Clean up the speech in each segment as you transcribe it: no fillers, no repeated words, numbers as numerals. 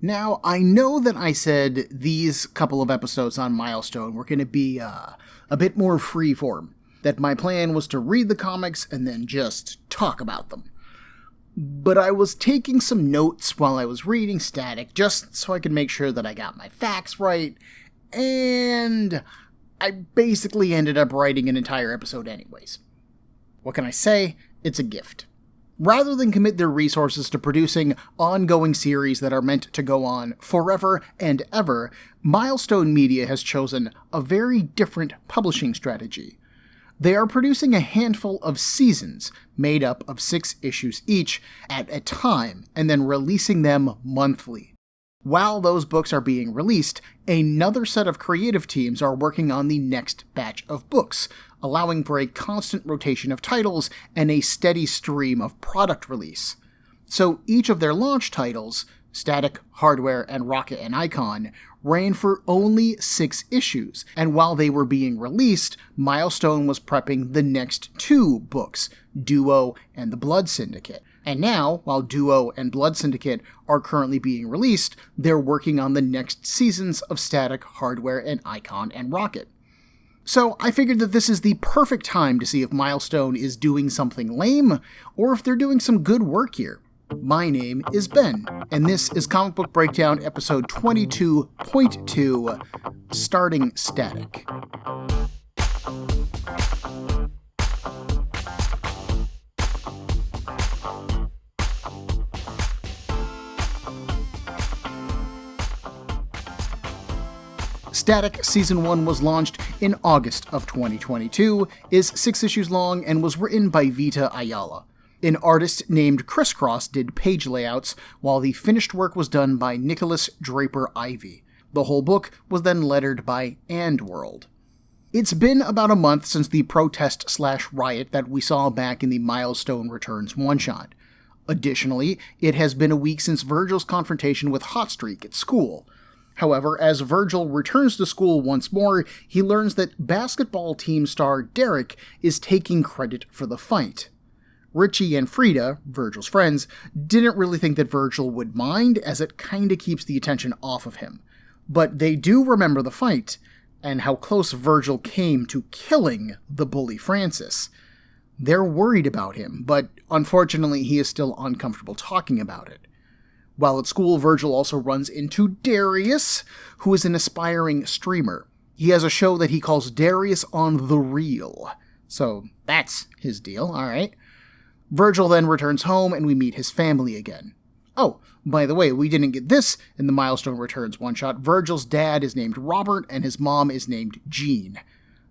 Now, I know that I said these couple of episodes on Milestone were going to be a bit more freeform, that my plan was to read the comics and then just talk about them. But I was taking some notes while I was reading Static just so I could make sure that I got my facts right, and I basically ended up writing an entire episode anyways. What can I say? It's a gift. Rather than commit their resources to producing ongoing series that are meant to go on forever and ever, Milestone Media has chosen a very different publishing strategy. They are producing a handful of seasons, made up of 6 issues each, at a time, and then releasing them monthly. While those books are being released, another set of creative teams are working on the next batch of books, allowing for a constant rotation of titles and a steady stream of product release. So each of their launch titles, Static, Hardware, and Rocket and Icon, ran for only 6 issues, and while they were being released, Milestone was prepping the next 2 books, Duo and the Blood Syndicate. And now, while Duo and Blood Syndicate are currently being released, they're working on the next seasons of Static, Hardware, and Icon and Rocket. So I figured that this is the perfect time to see if Milestone is doing something lame, or if they're doing some good work here. My name is Ben, and this is Comic Book Breakdown episode 22.2, Starting Static. Static Season 1 was launched in August of 2022, is 6 issues long, and was written by Vita Ayala. An artist named Crisscross did page layouts, while the finished work was done by Nikolas Draper-Ivey. The whole book was then lettered by AndWorld. It's been about a month since the protest/riot that we saw back in the Milestone Returns one-shot. Additionally, it has been a week since Virgil's confrontation with Hotstreak at school. However, as Virgil returns to school once more, he learns that basketball team star Derek is taking credit for the fight. Richie and Frida, Virgil's friends, didn't really think that Virgil would mind, as it kinda keeps the attention off of him. But they do remember the fight, and how close Virgil came to killing the bully Francis. They're worried about him, but unfortunately he is still uncomfortable talking about it. While at school, Virgil also runs into Darius, who is an aspiring streamer. He has a show that he calls Darius on the Reel. So that's his deal, alright. Virgil then returns home and we meet his family again. Oh, by the way, we didn't get this in the Milestone Returns one-shot. Virgil's dad is named Robert and his mom is named Jean.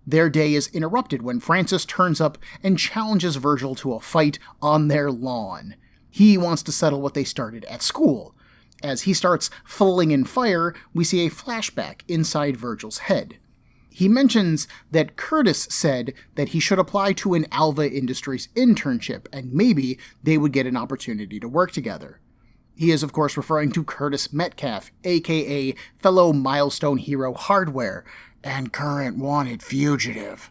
Their day is interrupted when Francis turns up and challenges Virgil to a fight on their lawn. He wants to settle what they started at school. As he starts falling in fire, we see a flashback inside Virgil's head. He mentions that Curtis said that he should apply to an Alva Industries internship, and maybe they would get an opportunity to work together. He is, of course, referring to Curtis Metcalf, aka fellow Milestone hero Hardware, and current wanted fugitive.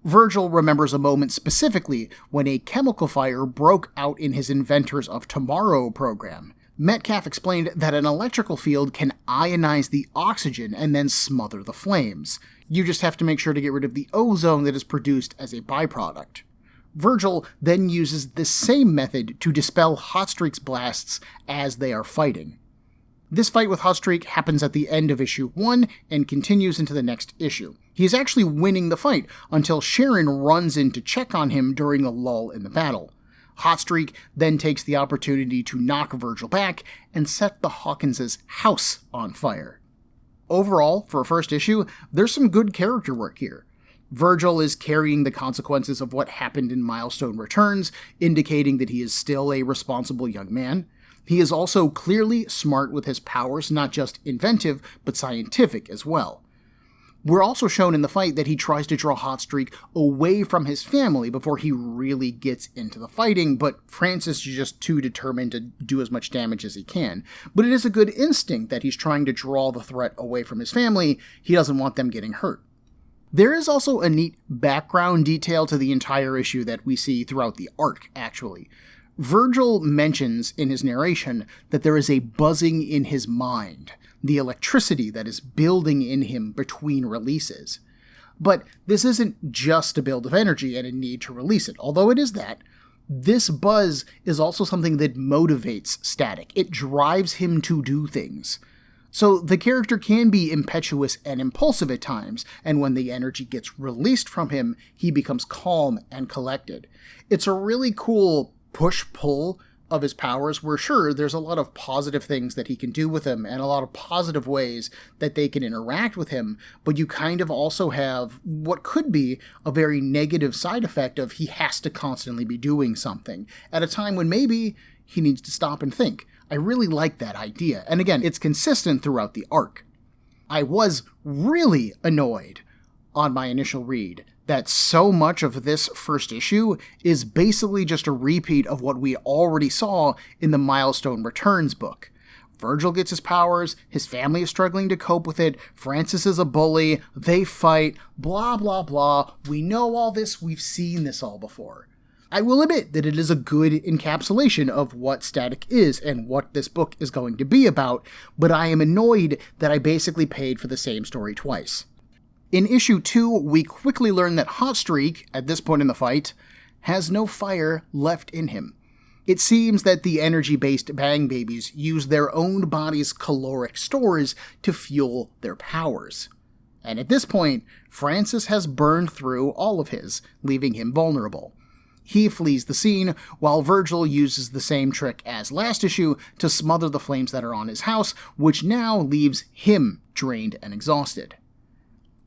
Virgil remembers a moment specifically when a chemical fire broke out in his Inventors of Tomorrow program. Metcalf explained that an electrical field can ionize the oxygen and then smother the flames. You just have to make sure to get rid of the ozone that is produced as a byproduct. Virgil then uses the same method to dispel Hotstreak's blasts as they are fighting. This fight with Hotstreak happens at the end of issue 1 and continues into the next issue. He is actually winning the fight until Sharon runs in to check on him during a lull in the battle. Hotstreak then takes the opportunity to knock Virgil back and set the Hawkins' house on fire. Overall, for a first issue, there's some good character work here. Virgil is carrying the consequences of what happened in Milestone Returns, indicating that he is still a responsible young man. He is also clearly smart with his powers, not just inventive, but scientific as well. We're also shown in the fight that he tries to draw Hotstreak away from his family before he really gets into the fighting, but Francis is just too determined to do as much damage as he can. But it is a good instinct that he's trying to draw the threat away from his family. He doesn't want them getting hurt. There is also a neat background detail to the entire issue that we see throughout the arc, actually. Virgil mentions in his narration that there is a buzzing in his mind, the electricity that is building in him between releases. But this isn't just a build of energy and a need to release it, although it is that. This buzz is also something that motivates Static. It drives him to do things. So the character can be impetuous and impulsive at times, and when the energy gets released from him, he becomes calm and collected. It's a really cool push-pull of his powers where, sure, there's a lot of positive things that he can do with them and a lot of positive ways that they can interact with him, but you kind of also have what could be a very negative side effect of he has to constantly be doing something at a time when maybe he needs to stop and think. I really like that idea, and again, it's consistent throughout the arc. I was really annoyed on my initial read that so much of this first issue is basically just a repeat of what we already saw in the Milestone Returns book. Virgil gets his powers, his family is struggling to cope with it, Francis is a bully, they fight, blah blah blah. We know all this, we've seen this all before. I will admit that it is a good encapsulation of what Static is and what this book is going to be about, but I am annoyed that I basically paid for the same story twice. In issue 2, we quickly learn that Hotstreak, at this point in the fight, has no fire left in him. It seems that the energy-based Bang Babies use their own body's caloric stores to fuel their powers. And at this point, Francis has burned through all of his, leaving him vulnerable. He flees the scene, while Virgil uses the same trick as last issue to smother the flames that are on his house, which now leaves him drained and exhausted.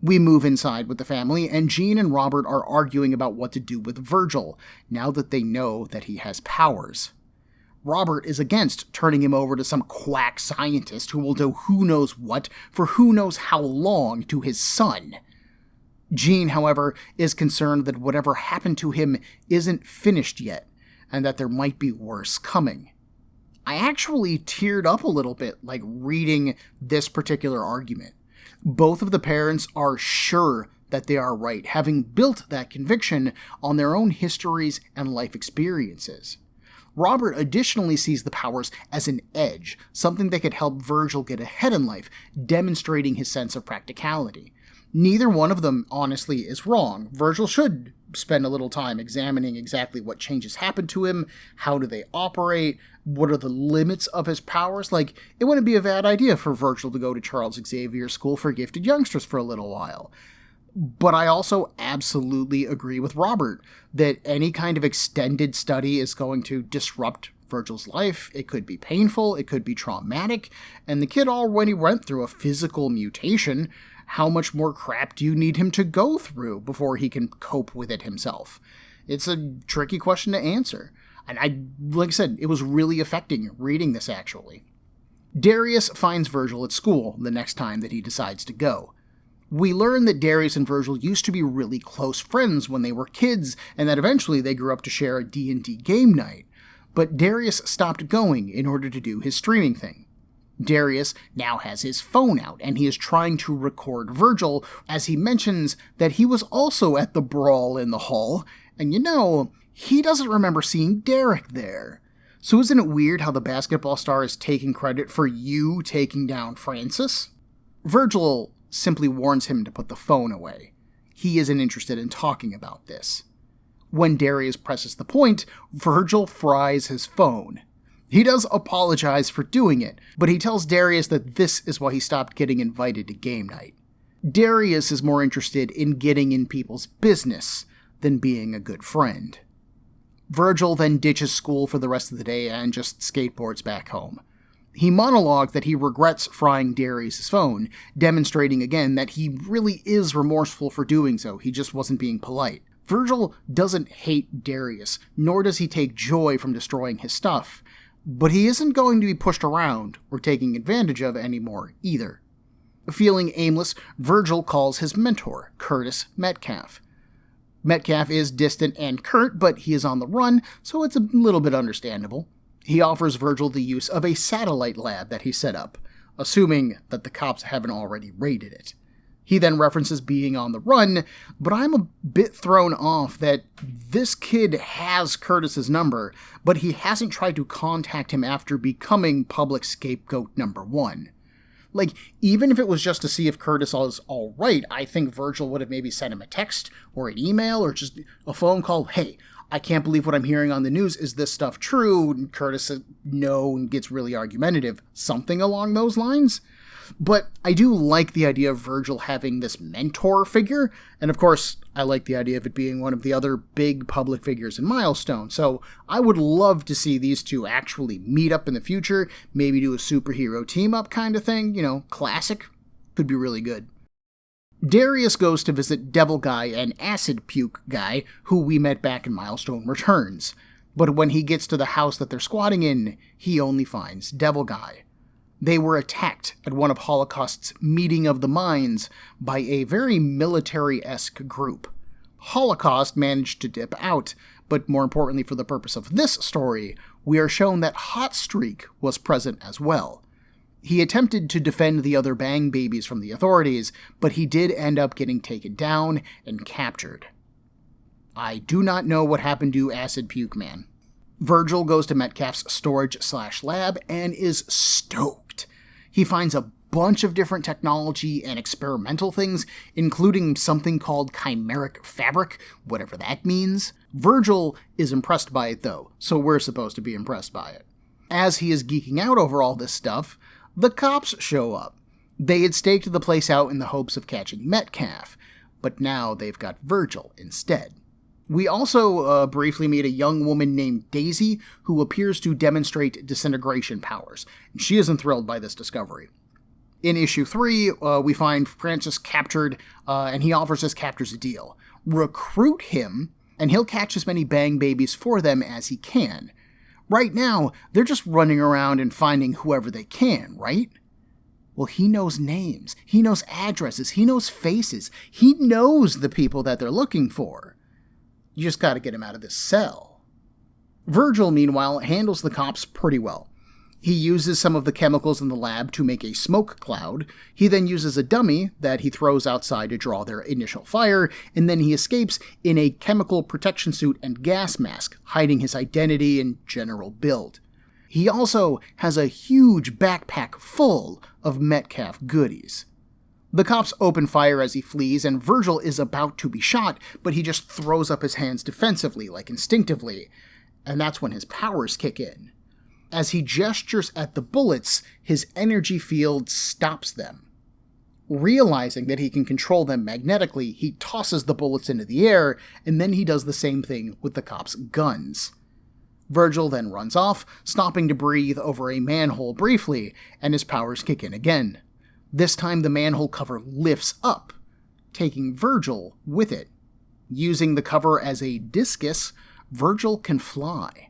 We move inside with the family, and Jean and Robert are arguing about what to do with Virgil, now that they know that he has powers. Robert is against turning him over to some quack scientist who will do who knows what for who knows how long to his son. Jean, however, is concerned that whatever happened to him isn't finished yet, and that there might be worse coming. I actually teared up a little bit, reading this particular argument. Both of the parents are sure that they are right, having built that conviction on their own histories and life experiences. Robert additionally sees the powers as an edge, something that could help Virgil get ahead in life, demonstrating his sense of practicality. Neither one of them, honestly, is wrong. Virgil should spend a little time examining exactly what changes happen to him, how do they operate, what are the limits of his powers. It wouldn't be a bad idea for Virgil to go to Charles Xavier School for Gifted Youngsters for a little while. But I also absolutely agree with Robert that any kind of extended study is going to disrupt Virgil's life. It could be painful, it could be traumatic, and the kid already went through a physical mutation. How much more crap do you need him to go through before he can cope with it himself? It's a tricky question to answer. And like I said, it was really affecting reading this, actually. Darius finds Virgil at school the next time that he decides to go. We learn that Darius and Virgil used to be really close friends when they were kids, and that eventually they grew up to share a D&D game night. But Darius stopped going in order to do his streaming thing. Darius now has his phone out, and he is trying to record Virgil, as he mentions that he was also at the brawl in the hall, and he doesn't remember seeing Derek there. So isn't it weird how the basketball star is taking credit for you taking down Francis? Virgil simply warns him to put the phone away. He isn't interested in talking about this. When Darius presses the point, Virgil fries his phone. He does apologize for doing it, but he tells Darius that this is why he stopped getting invited to game night. Darius is more interested in getting in people's business than being a good friend. Virgil then ditches school for the rest of the day and just skateboards back home. He monologued that he regrets frying Darius' phone, demonstrating again that he really is remorseful for doing so, he just wasn't being polite. Virgil doesn't hate Darius, nor does he take joy from destroying his stuff, but he isn't going to be pushed around or taken advantage of anymore either. Feeling aimless, Virgil calls his mentor, Curtis Metcalf. Metcalf is distant and curt, but he is on the run, so it's a little bit understandable. He offers Virgil the use of a satellite lab that he set up, assuming that the cops haven't already raided it. He then references being on the run, but I'm a bit thrown off that this kid has Curtis's number, but he hasn't tried to contact him after becoming public scapegoat number 1. Like, even if it was just to see if Curtis is all right, I think Virgil would have maybe sent him a text or an email or just a phone call. Hey, I can't believe what I'm hearing on the news. Is this stuff true? And Curtis says no and gets really argumentative. Something along those lines. But I do like the idea of Virgil having this mentor figure, and of course, I like the idea of it being one of the other big public figures in Milestone, so I would love to see these two actually meet up in the future, maybe do a superhero team-up kind of thing, classic. Could be really good. Darius goes to visit Devil Guy and Acid Puke Guy, who we met back in Milestone Returns, but when he gets to the house that they're squatting in, he only finds Devil Guy. They were attacked at one of Holocaust's Meeting of the Minds by a very military-esque group. Holocaust managed to dip out, but more importantly for the purpose of this story, we are shown that Hotstreak was present as well. He attempted to defend the other Bang Babies from the authorities, but he did end up getting taken down and captured. I do not know what happened to Acid Puke Man. Virgil goes to Metcalf's storage/lab and is stoked. He finds a bunch of different technology and experimental things, including something called chimeric fabric, whatever that means. Virgil is impressed by it though, so we're supposed to be impressed by it. As he is geeking out over all this stuff, the cops show up. They had staked the place out in the hopes of catching Metcalf, but now they've got Virgil instead. We also briefly meet a young woman named Daisy, who appears to demonstrate disintegration powers. She isn't thrilled by this discovery. In issue 3, we find Francis captured, and he offers his captors a deal. Recruit him, and he'll catch as many Bang Babies for them as he can. Right now, they're just running around and finding whoever they can, right? Well, he knows names, he knows addresses, he knows faces, he knows the people that they're looking for. You just gotta get him out of this cell. Virgil, meanwhile, handles the cops pretty well. He uses some of the chemicals in the lab to make a smoke cloud. He then uses a dummy that he throws outside to draw their initial fire, and then he escapes in a chemical protection suit and gas mask, hiding his identity and general build. He also has a huge backpack full of Metcalf goodies. The cops open fire as he flees, and Virgil is about to be shot, but he just throws up his hands defensively, like instinctively, and that's when his powers kick in. As he gestures at the bullets, his energy field stops them. Realizing that he can control them magnetically, he tosses the bullets into the air, and then he does the same thing with the cops' guns. Virgil then runs off, stopping to breathe over a manhole briefly, and his powers kick in again. This time the manhole cover lifts up, taking Virgil with it. Using the cover as a discus, Virgil can fly.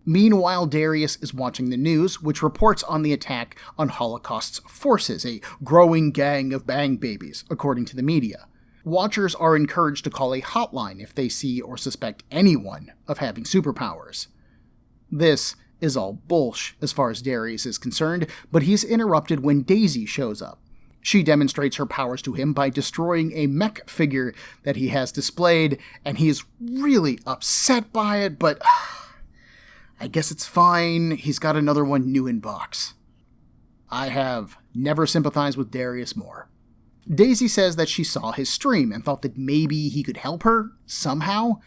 Meanwhile, Darius is watching the news, which reports on the attack on Holocaust's forces, a growing gang of Bang Babies, according to the media. Watchers are encouraged to call a hotline if they see or suspect anyone of having superpowers. This is all bullsh as far as Darius is concerned, but he's interrupted when Daisy shows up. She demonstrates her powers to him by destroying a mech figure that he has displayed, and he is really upset by it, but I guess it's fine. He's got another one new in box. I have never sympathized with Darius more. Daisy says that she saw his stream and thought that maybe he could help her somehow,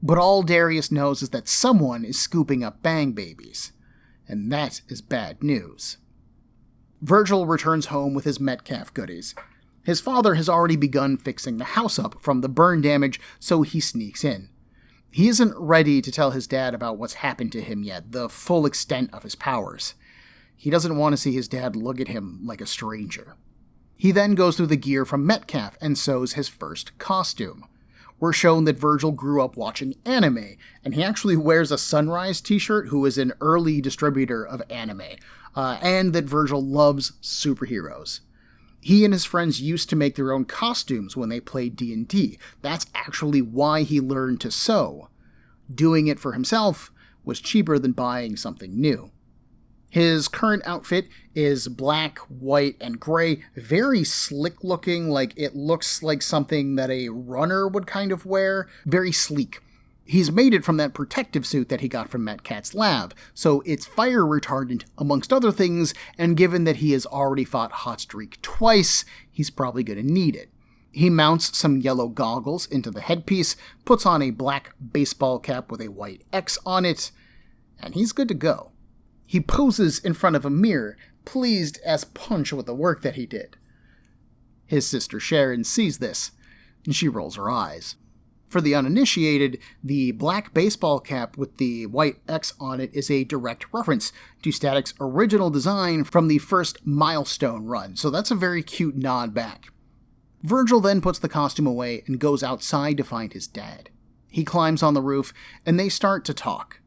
but all Darius knows is that someone is scooping up Bang Babies, and that is bad news. Virgil returns home with his Metcalf goodies. His father has already begun fixing the house up from the burn damage, so he sneaks in. He isn't ready to tell his dad about what's happened to him yet, the full extent of his powers. He doesn't want to see his dad look at him like a stranger. He then goes through the gear from Metcalf and sews his first costume. We're shown that Virgil grew up watching anime, and he actually wears a Sunrise t-shirt, who is an early distributor of anime, and that Virgil loves superheroes. He and his friends used to make their own costumes when they played D&D. That's actually why he learned to sew. Doing it for himself was cheaper than buying something new. His current outfit is black, white, and gray, very slick looking, like it looks like something that a runner would kind of wear, very sleek. He's made it from that protective suit that he got from Matt Cat's lab, so it's fire retardant, amongst other things, and given that he has already fought Hotstreak twice, he's probably going to need it. He mounts some yellow goggles into the headpiece, puts on a black baseball cap with a white X on it, and he's good to go. He poses in front of a mirror, pleased as punch with the work that he did. His sister Sharon sees this, and she rolls her eyes. For the uninitiated, the black baseball cap with the white X on it is a direct reference to Static's original design from the first Milestone run, so that's a very cute nod back. Virgil then puts the costume away and goes outside to find his dad. He climbs on the roof, and they start to talk.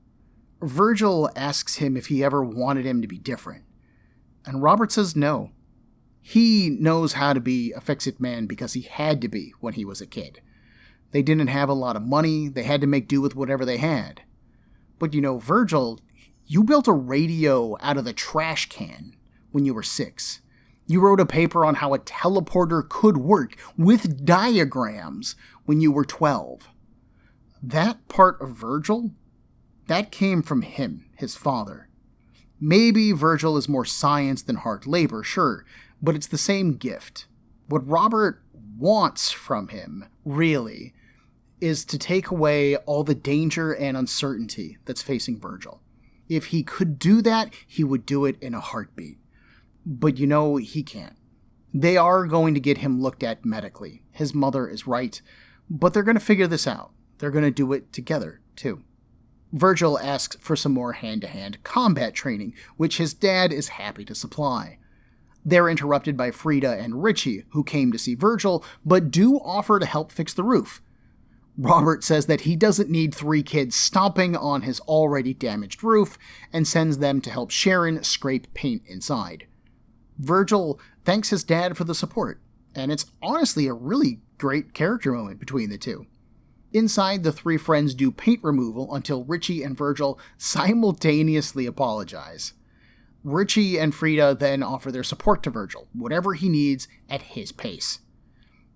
Virgil asks him if he ever wanted him to be different, and Robert says no. He knows how to be a fix-it man because he had to be when he was a kid. They didn't have a lot of money, they had to make do with whatever they had. But Virgil, you built a radio out of the trash can when you were 6. You wrote a paper on how a teleporter could work with diagrams when you were 12. That part of Virgil, that came from him, his father. Maybe Virgil is more science than hard labor, sure, but it's the same gift. What Robert wants from him, really, is to take away all the danger and uncertainty that's facing Virgil. If he could do that, he would do it in a heartbeat. But he can't. They are going to get him looked at medically. His mother is right, but they're going to figure this out. They're going to do it together, too. Virgil asks for some more hand-to-hand combat training, which his dad is happy to supply. They're interrupted by Frida and Richie, who came to see Virgil, but do offer to help fix the roof. Robert says that he doesn't need 3 kids stomping on his already damaged roof, and sends them to help Sharon scrape paint inside. Virgil thanks his dad for the support, and it's honestly a really great character moment between the two. Inside, the 3 friends do paint removal until Richie and Virgil simultaneously apologize. Richie and Frida then offer their support to Virgil, whatever he needs at his pace.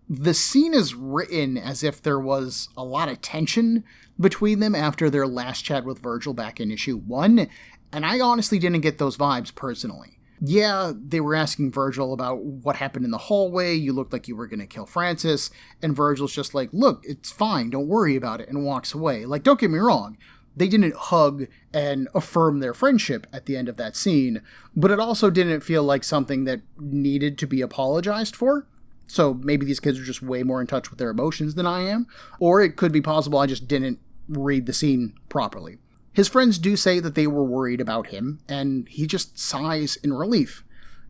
The scene is written as if there was a lot of tension between them after their last chat with Virgil back in issue 1, and I honestly didn't get those vibes personally. Yeah, they were asking Virgil about what happened in the hallway, you looked like you were going to kill Francis, and Virgil's just like, look, it's fine, don't worry about it, and walks away. Like, don't get me wrong, they didn't hug and affirm their friendship at the end of that scene, but it also didn't feel like something that needed to be apologized for. So maybe these kids are just way more in touch with their emotions than I am, or it could be possible I just didn't read the scene properly. His friends do say that they were worried about him, and he just sighs in relief,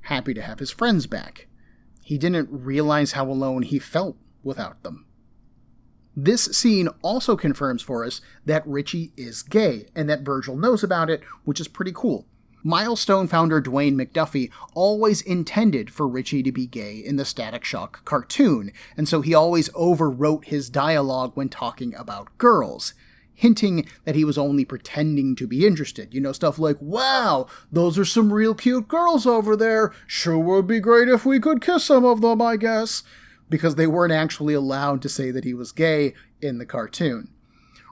happy to have his friends back. He didn't realize how alone he felt without them. This scene also confirms for us that Richie is gay, and that Virgil knows about it, which is pretty cool. Milestone founder Dwayne McDuffie always intended for Richie to be gay in the Static Shock cartoon, and so he always overwrote his dialogue when talking about girls, hinting that he was only pretending to be interested. Stuff like, wow, those are some real cute girls over there. Sure would be great if we could kiss some of them, I guess. Because they weren't actually allowed to say that he was gay in the cartoon.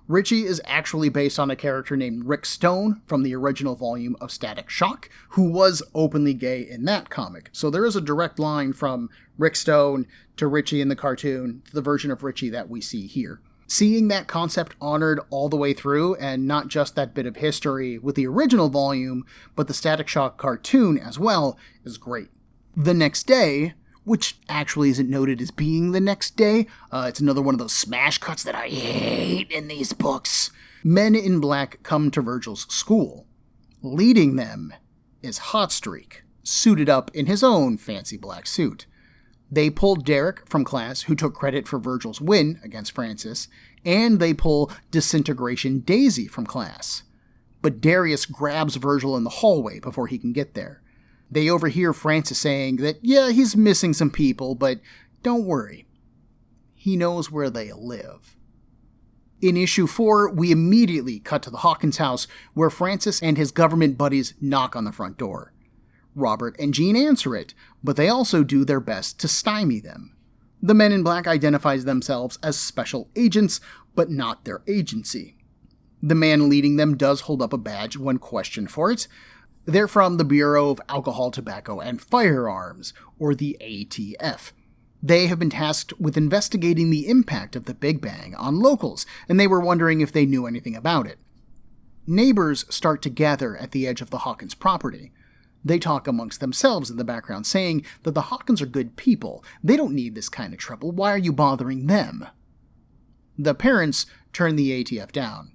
Richie is actually based on a character named Rick Stone from the original volume of Static Shock, who was openly gay in that comic. So there is a direct line from Rick Stone to Richie in the cartoon to the version of Richie that we see here. Seeing that concept honored all the way through, and not just that bit of history with the original volume, but the Static Shock cartoon as well, is great. The next day, which actually isn't noted as being the next day, it's another one of those smash cuts that I hate in these books. Men in black come to Virgil's school. Leading them is Hotstreak, suited up in his own fancy black suit. They pull Derek from class, who took credit for Virgil's win against Francis, and they pull Disintegration Daisy from class. But Darius grabs Virgil in the hallway before he can get there. They overhear Francis saying that, yeah, he's missing some people, but don't worry. He knows where they live. In issue 4, we immediately cut to the Hawkins house, where Francis and his government buddies knock on the front door. Robert and Jean answer it, but they also do their best to stymie them. The Men in Black identifies themselves as special agents, but not their agency. The man leading them does hold up a badge when questioned for it. They're from the Bureau of Alcohol, Tobacco, and Firearms, or the ATF. They have been tasked with investigating the impact of the Big Bang on locals, and they were wondering if they knew anything about it. Neighbors start to gather at the edge of the Hawkins property. They talk amongst themselves in the background, saying that the Hawkins are good people. They don't need this kind of trouble. Why are you bothering them? The parents turn the ATF down.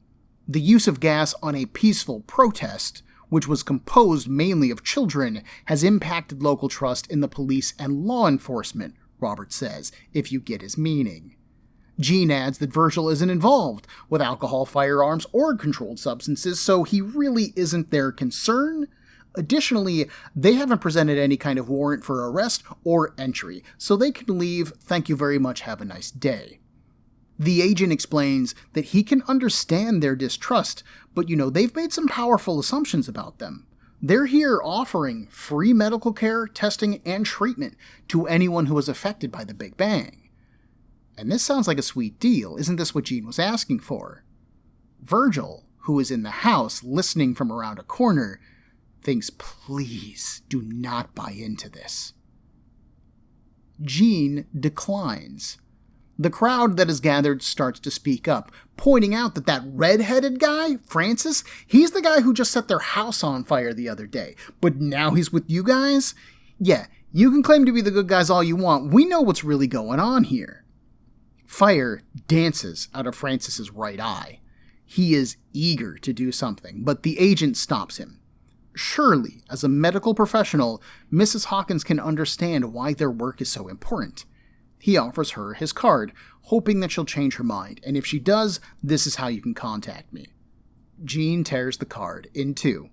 The use of gas on a peaceful protest, which was composed mainly of children, has impacted local trust in the police and law enforcement, Robert says, if you get his meaning. Jean adds that Virgil isn't involved with alcohol, firearms, or controlled substances, so he really isn't their concern. Additionally, they haven't presented any kind of warrant for arrest or entry, so they can leave, thank you very much, have a nice day. The agent explains that he can understand their distrust, but they've made some powerful assumptions about them. They're here offering free medical care, testing, and treatment to anyone who is affected by the Big Bang. And this sounds like a sweet deal. Isn't this what Jean was asking for? Virgil, who is in the house listening from around a corner, thinks, please do not buy into this. Jean declines. The crowd that is gathered starts to speak up, pointing out that red-headed guy, Francis, he's the guy who just set their house on fire the other day. But now he's with you guys? Yeah, you can claim to be the good guys all you want. We know what's really going on here. Fire dances out of Francis's right eye. He is eager to do something, but the agent stops him. Surely, as a medical professional, Mrs. Hawkins can understand why their work is so important. He offers her his card, hoping that she'll change her mind, and if she does, this is how you can contact me. Jean tears the card in two.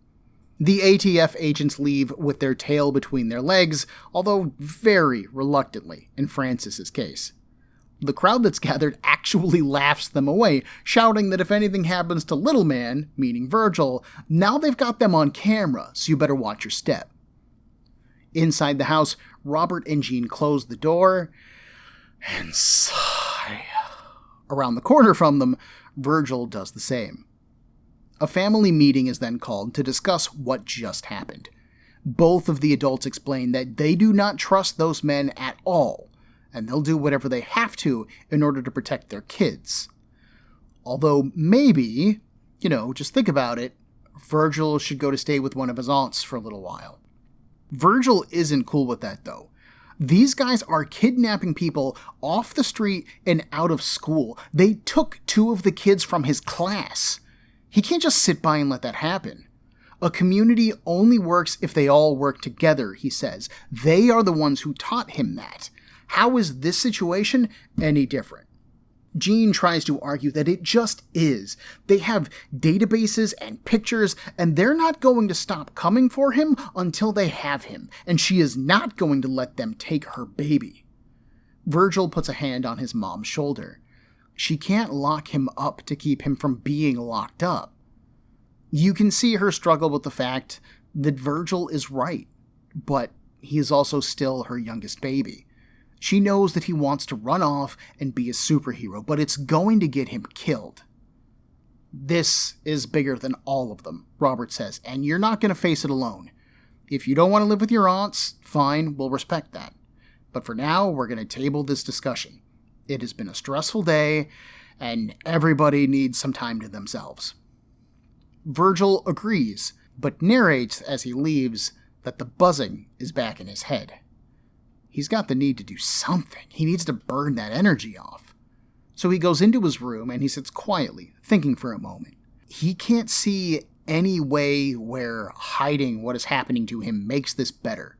The ATF agents leave with their tail between their legs, although very reluctantly in Francis's case. The crowd that's gathered actually laughs them away, shouting that if anything happens to Little Man, meaning Virgil, now they've got them on camera, so you better watch your step. Inside the house, Robert and Jean close the door and sigh. Around the corner from them, Virgil does the same. A family meeting is then called to discuss what just happened. Both of the adults explain that they do not trust those men at all, and they'll do whatever they have to in order to protect their kids. Although maybe, just think about it, Virgil should go to stay with one of his aunts for a little while. Virgil isn't cool with that, though. These guys are kidnapping people off the street and out of school. They took 2 of the kids from his class. He can't just sit by and let that happen. A community only works if they all work together, he says. They are the ones who taught him that. How is this situation any different? Jean tries to argue that it just is. They have databases and pictures, and they're not going to stop coming for him until they have him, and she is not going to let them take her baby. Virgil puts a hand on his mom's shoulder. She can't lock him up to keep him from being locked up. You can see her struggle with the fact that Virgil is right, but he is also still her youngest baby. She knows that he wants to run off and be a superhero, but it's going to get him killed. This is bigger than all of them, Robert says, and you're not going to face it alone. If you don't want to live with your aunts, fine, we'll respect that. But for now, we're going to table this discussion. It has been a stressful day, and everybody needs some time to themselves. Virgil agrees, but narrates as he leaves that the buzzing is back in his head. He's got the need to do something. He needs to burn that energy off. So he goes into his room and he sits quietly, thinking for a moment. He can't see any way where hiding what is happening to him makes this better.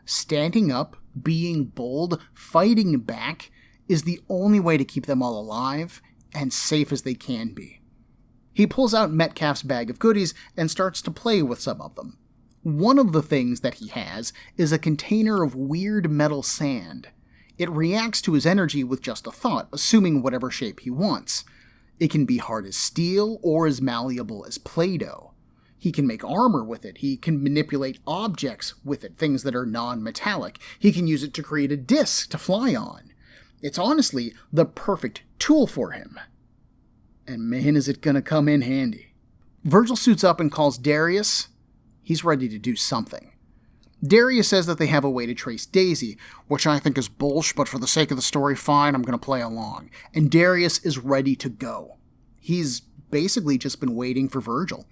Standing up, being bold, fighting back is the only way to keep them all alive and safe as they can be. He pulls out Metcalf's bag of goodies and starts to play with some of them. One of the things that he has is a container of weird metal sand. It reacts to his energy with just a thought, assuming whatever shape he wants. It can be hard as steel or as malleable as Play-Doh. He can make armor with it. He can manipulate objects with it, things that are non-metallic. He can use it to create a disc to fly on. It's honestly the perfect tool for him. And man, is it gonna come in handy. Virgil suits up and calls Darius. He's ready to do something. Darius says that they have a way to trace Daisy, which I think is bullshit, but for the sake of the story, fine, I'm gonna play along. And Darius is ready to go. He's basically just been waiting for Virgil.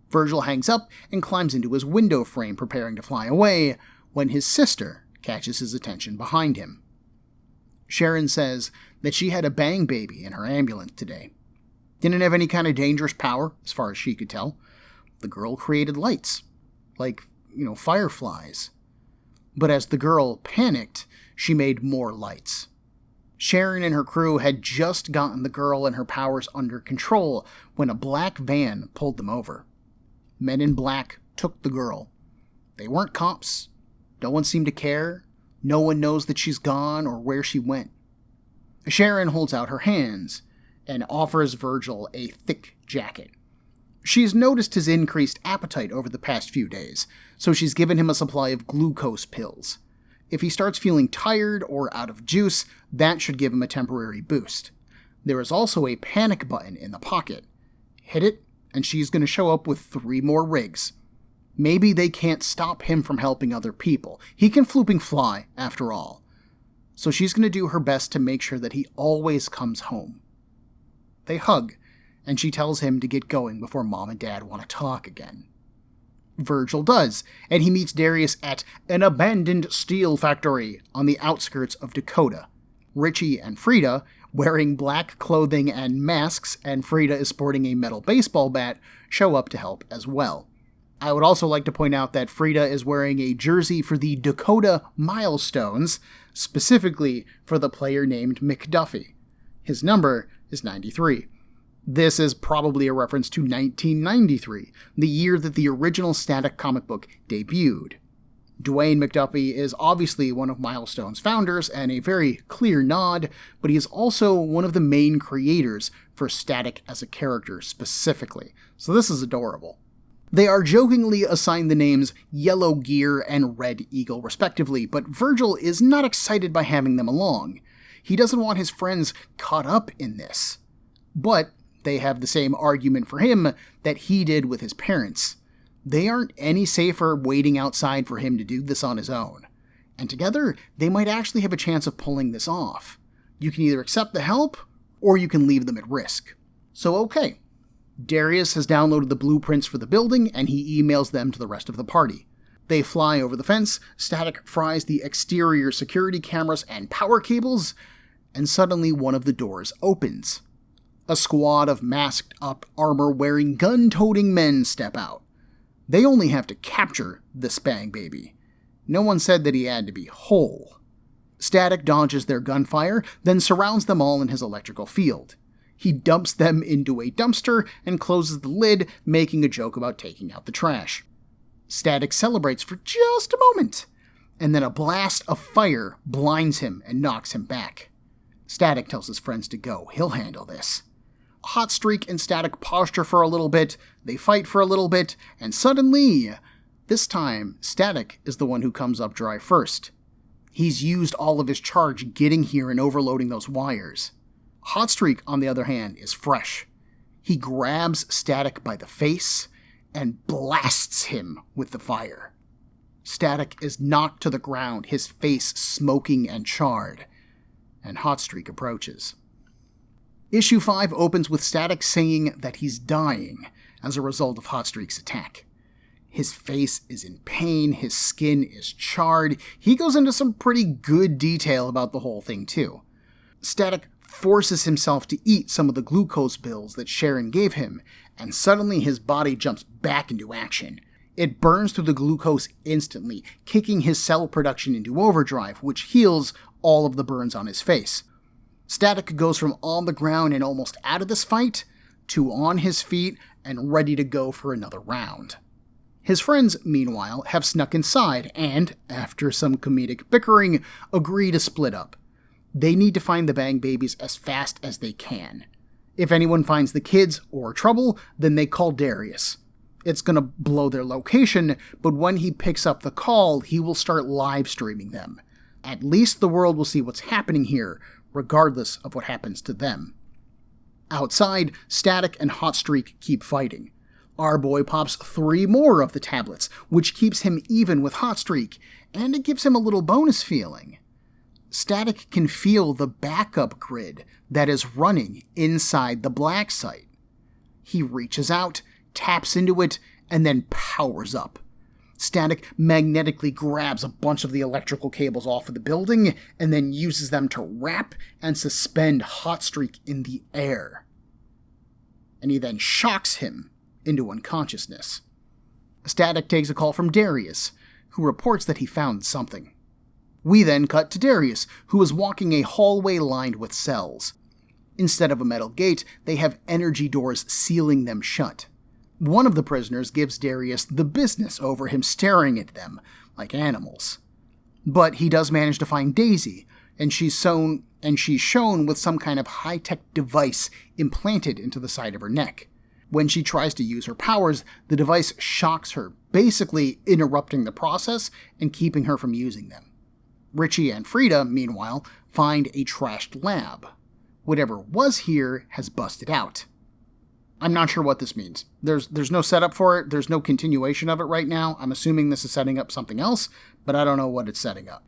Virgil hangs up and climbs into his window frame, preparing to fly away, when his sister catches his attention behind him. Sharon says that she had a bang baby in her ambulance today. Didn't have any kind of dangerous power, as far as she could tell. The girl created lights, like, fireflies. But as the girl panicked, she made more lights. Sharon and her crew had just gotten the girl and her powers under control when a black van pulled them over. Men in black took the girl. They weren't cops. No one seemed to care. No one knows that she's gone or where she went. Sharon holds out her hands and offers Virgil a thick jacket. She's noticed his increased appetite over the past few days, so she's given him a supply of glucose pills. If he starts feeling tired or out of juice, that should give him a temporary boost. There is also a panic button in the pocket. Hit it, and she's going to show up with 3 more rigs. Maybe they can't stop him from helping other people. He can flooping fly, after all. So she's going to do her best to make sure that he always comes home. They hug, and she tells him to get going before Mom and Dad want to talk again. Virgil does, and he meets Darius at an abandoned steel factory on the outskirts of Dakota. Richie and Frida, wearing black clothing and masks, and Frida is sporting a metal baseball bat, show up to help as well. I would also like to point out that Frida is wearing a jersey for the Dakota Milestones, specifically for the player named McDuffie. His number is 93. This is probably a reference to 1993, the year that the original Static comic book debuted. Dwayne McDuffie is obviously one of Milestone's founders and a very clear nod, but he is also one of the main creators for Static as a character specifically, so this is adorable. They are jokingly assigned the names Yellow Gear and Red Eagle respectively, but Virgil is not excited by having them along. He doesn't want his friends caught up in this. But they have the same argument for him that he did with his parents. They aren't any safer waiting outside for him to do this on his own. And together, they might actually have a chance of pulling this off. You can either accept the help, or you can leave them at risk. So okay. Darius has downloaded the blueprints for the building, and he emails them to the rest of the party. They fly over the fence, Static fries the exterior security cameras and power cables, and suddenly one of the doors opens. A squad of masked-up, armor-wearing, gun-toting men step out. They only have to capture this bang baby. No one said that he had to be whole. Static dodges their gunfire, then surrounds them all in his electrical field. He dumps them into a dumpster and closes the lid, making a joke about taking out the trash. Static celebrates for just a moment, and then a blast of fire blinds him and knocks him back. Static tells his friends to go. He'll handle this. Hotstreak and Static posture for a little bit, they fight for a little bit, and suddenly, this time, Static is the one who comes up dry first. He's used all of his charge getting here and overloading those wires. Hotstreak, on the other hand, is fresh. He grabs Static by the face and blasts him with the fire. Static is knocked to the ground, his face smoking and charred, and Hotstreak approaches. Issue 5 opens with Static saying that he's dying as a result of Hotstreak's attack. His face is in pain, his skin is charred. He goes into some pretty good detail about the whole thing too. Static forces himself to eat some of the glucose pills that Sharon gave him, and suddenly his body jumps back into action. It burns through the glucose instantly, kicking his cell production into overdrive, which heals all of the burns on his face. Static goes from on the ground and almost out of this fight, to on his feet and ready to go for another round. His friends, meanwhile, have snuck inside and, after some comedic bickering, agree to split up. They need to find the bang babies as fast as they can. If anyone finds the kids or trouble, then they call Darius. It's going to blow their location, but when he picks up the call, he will start live streaming them. At least the world will see what's happening here, regardless of what happens to them. Outside, Static and Hotstreak keep fighting. Our boy pops 3 more of the tablets, which keeps him even with Hotstreak, and it gives him a little bonus feeling. Static can feel the backup grid that is running inside the black site. He reaches out, taps into it, and then powers up. Static magnetically grabs a bunch of the electrical cables off of the building and then uses them to wrap and suspend Hotstreak in the air. And he then shocks him into unconsciousness. Static takes a call from Darius, who reports that he found something. We then cut to Darius, who is walking a hallway lined with cells. Instead of a metal gate, they have energy doors sealing them shut. One of the prisoners gives Darius the business over him staring at them like animals. But he does manage to find Daisy, and she's shown with some kind of high-tech device implanted into the side of her neck. When she tries to use her powers, the device shocks her, basically interrupting the process and keeping her from using them. Richie and Frida, meanwhile, find a trashed lab. Whatever was here has busted out. I'm not sure what this means. There's no setup for it. There's no continuation of it right now. I'm assuming this is setting up something else, but I don't know what it's setting up.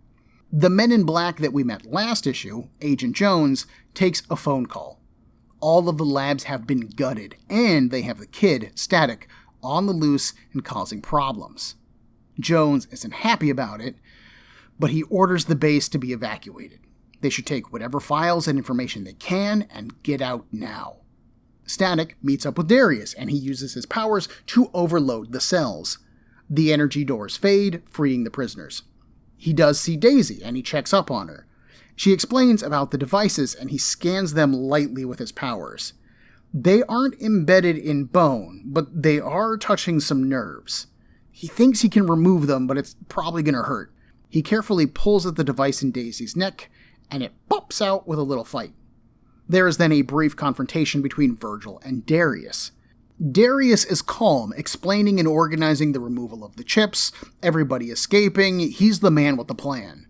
The Men in Black that we met last issue, Agent Jones, takes a phone call. All of the labs have been gutted, and they have the kid, Static, on the loose and causing problems. Jones isn't happy about it, but he orders the base to be evacuated. They should take whatever files and information they can and get out now. Static meets up with Darius, and he uses his powers to overload the cells. The energy doors fade, freeing the prisoners. He does see Daisy, and he checks up on her. She explains about the devices, and he scans them lightly with his powers. They aren't embedded in bone, but they are touching some nerves. He thinks he can remove them, but it's probably going to hurt. He carefully pulls at the device in Daisy's neck, and it pops out with a little fight. There is then a brief confrontation between Virgil and Darius. Darius is calm, explaining and organizing the removal of the chips, everybody escaping, he's the man with the plan.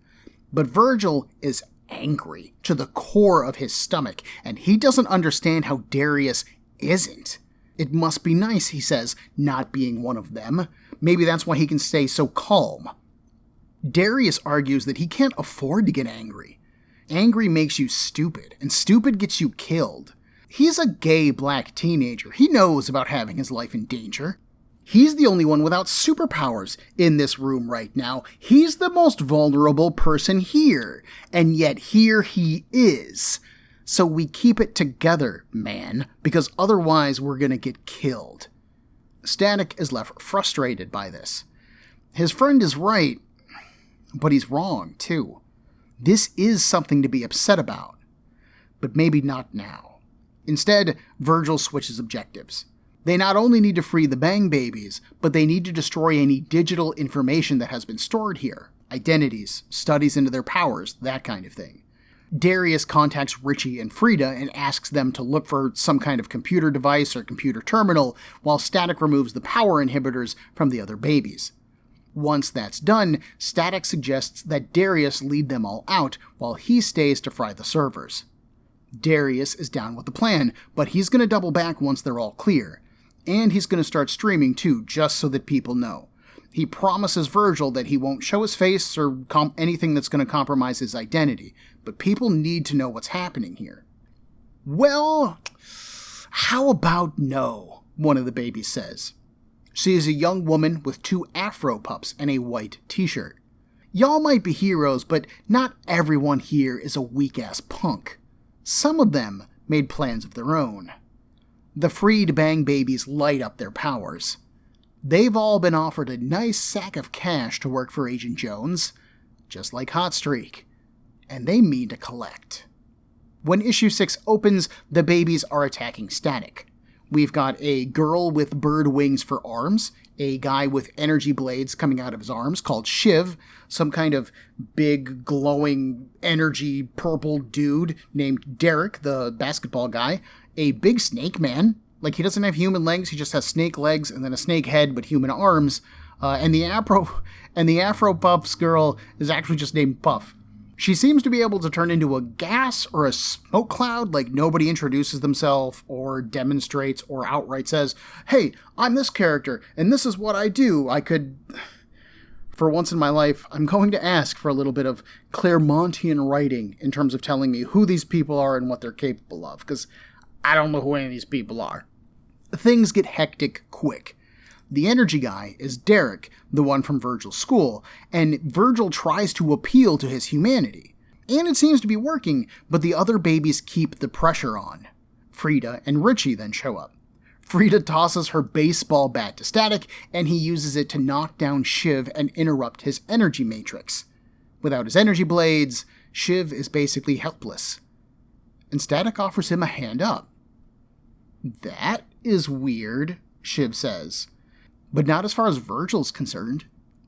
But Virgil is angry to the core of his stomach, and he doesn't understand how Darius isn't. It must be nice, he says, not being one of them. Maybe that's why he can stay so calm. Darius argues that he can't afford to get angry. Angry makes you stupid, and stupid gets you killed. He's a gay black teenager. He knows about having his life in danger. He's the only one without superpowers in this room right now. He's the most vulnerable person here, and yet here he is. So we keep it together, man, because otherwise we're gonna get killed. Static is left frustrated by this. His friend is right, but he's wrong, too. This is something to be upset about, but maybe not now. Instead, Virgil switches objectives. They not only need to free the Bang Babies, but they need to destroy any digital information that has been stored here. Identities, studies into their powers, that kind of thing. Darius contacts Richie and Frida and asks them to look for some kind of computer device or computer terminal, while Static removes the power inhibitors from the other babies. Once that's done, Static suggests that Darius lead them all out while he stays to fry the servers. Darius is down with the plan, but he's going to double back once they're all clear. And he's going to start streaming too, just so that people know. He promises Virgil that he won't show his face or anything that's going to compromise his identity, but people need to know what's happening here. Well, how about no? One of the babies says. She is a young woman with 2 afro pups and a white t-shirt. Y'all might be heroes, but not everyone here is a weak-ass punk. Some of them made plans of their own. The freed Bang Babies light up their powers. They've all been offered a nice sack of cash to work for Agent Jones, just like Hotstreak, and they mean to collect. When issue 6 opens, the babies are attacking Static. We've got a girl with bird wings for arms, a guy with energy blades coming out of his arms called Shiv, some kind of big, glowing, energy purple dude named Derek, the basketball guy, a big snake man. Like, he doesn't have human legs, he just has snake legs and then a snake head but human arms. And the Afro Puffs girl is actually just named Puff. She seems to be able to turn into a gas or a smoke cloud, like nobody introduces themselves or demonstrates or outright says, hey, I'm this character and this is what I do. For once in my life, I'm going to ask for a little bit of Claremontian writing in terms of telling me who these people are and what they're capable of, because I don't know who any of these people are. Things get hectic quick. The energy guy is Derek, the one from Virgil's school, and Virgil tries to appeal to his humanity. And it seems to be working, but the other babies keep the pressure on. Frida and Richie then show up. Frida tosses her baseball bat to Static, and he uses it to knock down Shiv and interrupt his energy matrix. Without his energy blades, Shiv is basically helpless. And Static offers him a hand up. That is weird, Shiv says. But not as far as Virgil's concerned.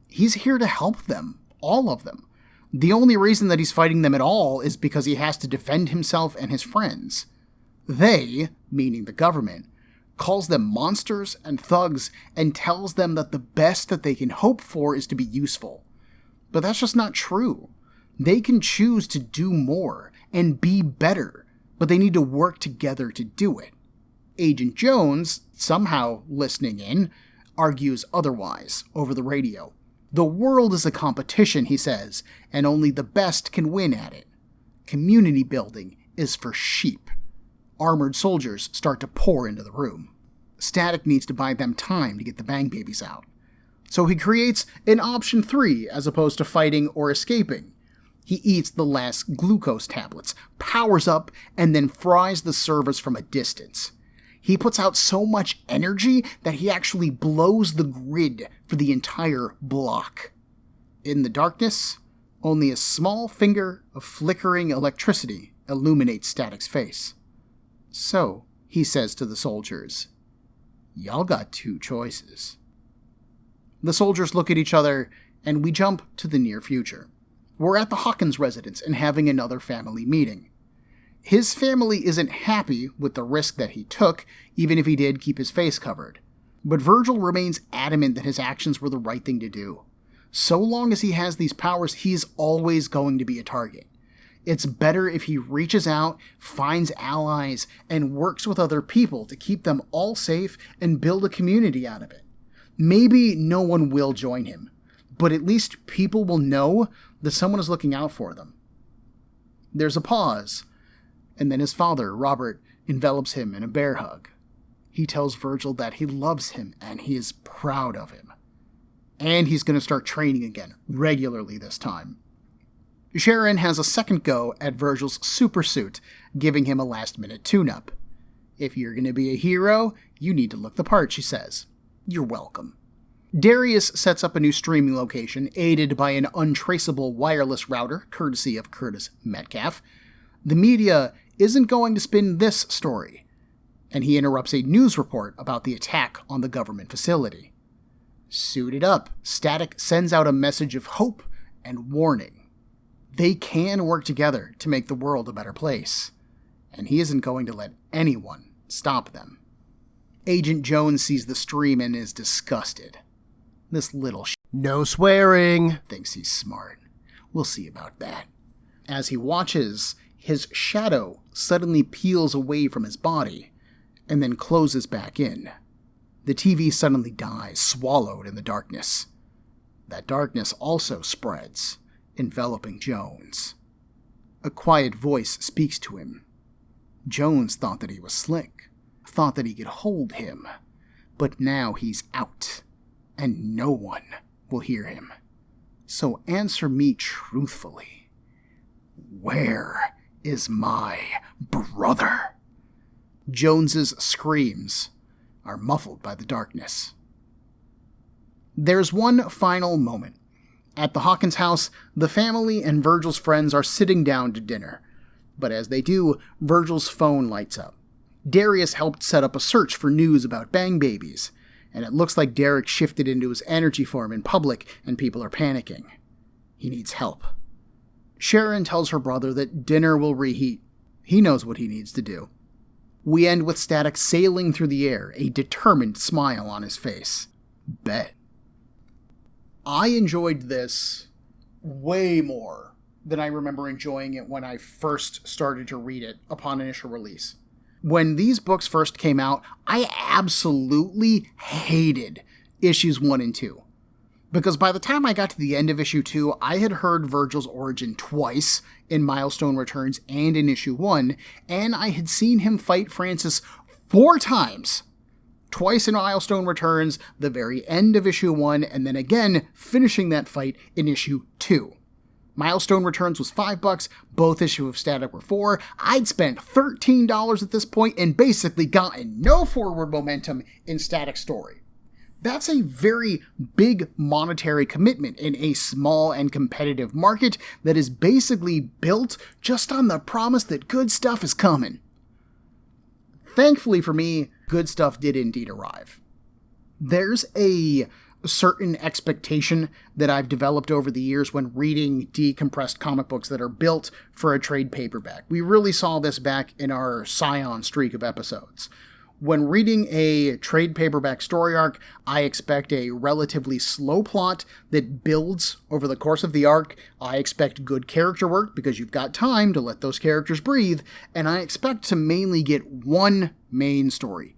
He's here to help them, all of them. The only reason that he's fighting them at all is because he has to defend himself and his friends. They, meaning the government, calls them monsters and thugs and tells them that the best that they can hope for is to be useful. But that's just not true. They can choose to do more and be better, but they need to work together to do it. Agent Jones, somehow listening in, argues otherwise over the radio. The world is a competition, he says, and only the best can win at it. Community building is for sheep. Armored soldiers start to pour into the room. Static needs to buy them time to get the Bang Babies out. So he creates an option 3 as opposed to fighting or escaping. He eats the last glucose tablets, powers up, and then fries the servers from a distance. He puts out so much energy that he actually blows the grid for the entire block. In the darkness, only a small finger of flickering electricity illuminates Static's face. So, he says to the soldiers, y'all got 2 choices. The soldiers look at each other, and we jump to the near future. We're at the Hawkins residence and having another family meeting. His family isn't happy with the risk that he took, even if he did keep his face covered. But Virgil remains adamant that his actions were the right thing to do. So long as he has these powers, he's always going to be a target. It's better if he reaches out, finds allies, and works with other people to keep them all safe and build a community out of it. Maybe no one will join him, but at least people will know that someone is looking out for them. There's a pause. And then his father, Robert, envelops him in a bear hug. He tells Virgil that he loves him and he is proud of him. And he's going to start training again, regularly this time. Sharon has a second go at Virgil's super suit, giving him a last-minute tune-up. If you're going to be a hero, you need to look the part, she says. You're welcome. Darius sets up a new streaming location, aided by an untraceable wireless router, courtesy of Curtis Metcalf. The media isn't going to spin this story, and he interrupts a news report about the attack on the government facility. Suited up, Static sends out a message of hope and warning. They can work together to make the world a better place, and he isn't going to let anyone stop them. Agent Jones sees the stream and is disgusted. This little no swearing, thinks he's smart. We'll see about that. As he watches, his shadow suddenly peels away from his body, and then closes back in. The TV suddenly dies, swallowed in the darkness. That darkness also spreads, enveloping Jones. A quiet voice speaks to him. Jones thought that he was slick, thought that he could hold him, but now he's out, and no one will hear him. So answer me truthfully. Where is my brother? Jones's screams are muffled by the darkness. There's one final moment. At the Hawkins house, the family and Virgil's friends are sitting down to dinner. But as they do, Virgil's phone lights up. Darius helped set up a search for news about Bang Babies, and it looks like Derek shifted into his energy form in public and people are panicking. He needs help. Sharon tells her brother that dinner will reheat. He knows what he needs to do. We end with Static sailing through the air, a determined smile on his face. Bet. I enjoyed this way more than I remember enjoying it when I first started to read it upon initial release. When these books first came out, I absolutely hated issues 1 and 2. Because by the time I got to the end of issue 2, I had heard Virgil's origin twice in Milestone Returns and in issue 1, and I had seen him fight Francis 4 times. Twice in Milestone Returns, the very end of issue 1, and then again finishing that fight in issue 2. Milestone Returns was $5, both issues of Static were $4. I'd spent $13 at this point and basically gotten no forward momentum in Static's story. That's a very big monetary commitment in a small and competitive market that is basically built just on the promise that good stuff is coming. Thankfully for me, good stuff did indeed arrive. There's a certain expectation that I've developed over the years when reading decompressed comic books that are built for a trade paperback. We really saw this back in our Scion streak of episodes. When reading a trade paperback story arc, I expect a relatively slow plot that builds over the course of the arc. I expect good character work because you've got time to let those characters breathe, and I expect to mainly get one main story.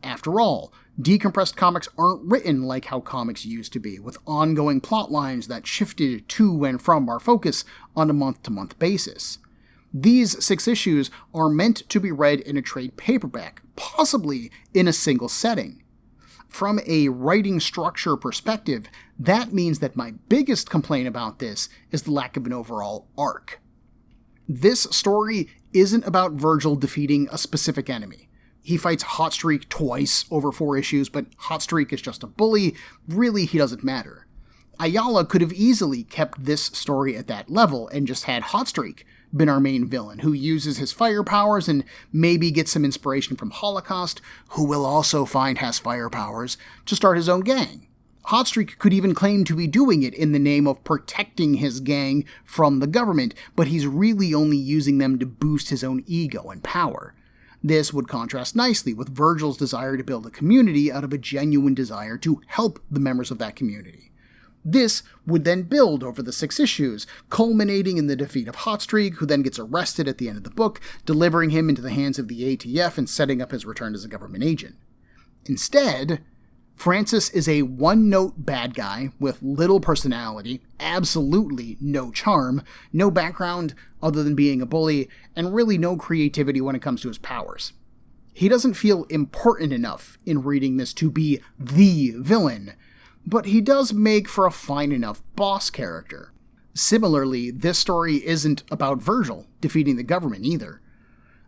After all, decompressed comics aren't written like how comics used to be, with ongoing plot lines that shifted to and from our focus on a month-to-month basis. These 6 issues are meant to be read in a trade paperback, possibly in a single setting. From a writing structure perspective, that means that my biggest complaint about this is the lack of an overall arc. This story isn't about Virgil defeating a specific enemy. He fights Hotstreak twice over 4 issues, but Hotstreak is just a bully. Really, he doesn't matter. Ayala could have easily kept this story at that level and just had Hotstreak been our main villain, who uses his fire powers and maybe gets some inspiration from Holocaust, who we'll also find has fire powers, to start his own gang. Hotstreak could even claim to be doing it in the name of protecting his gang from the government, but he's really only using them to boost his own ego and power. This would contrast nicely with Virgil's desire to build a community out of a genuine desire to help the members of that community. This would then build over the 6 issues, culminating in the defeat of Hotstreak, who then gets arrested at the end of the book, delivering him into the hands of the ATF and setting up his return as a government agent. Instead, Francis is a one-note bad guy with little personality, absolutely no charm, no background other than being a bully, and really no creativity when it comes to his powers. He doesn't feel important enough in reading this to be the villain, but he does make for a fine enough boss character. Similarly, this story isn't about Virgil defeating the government either.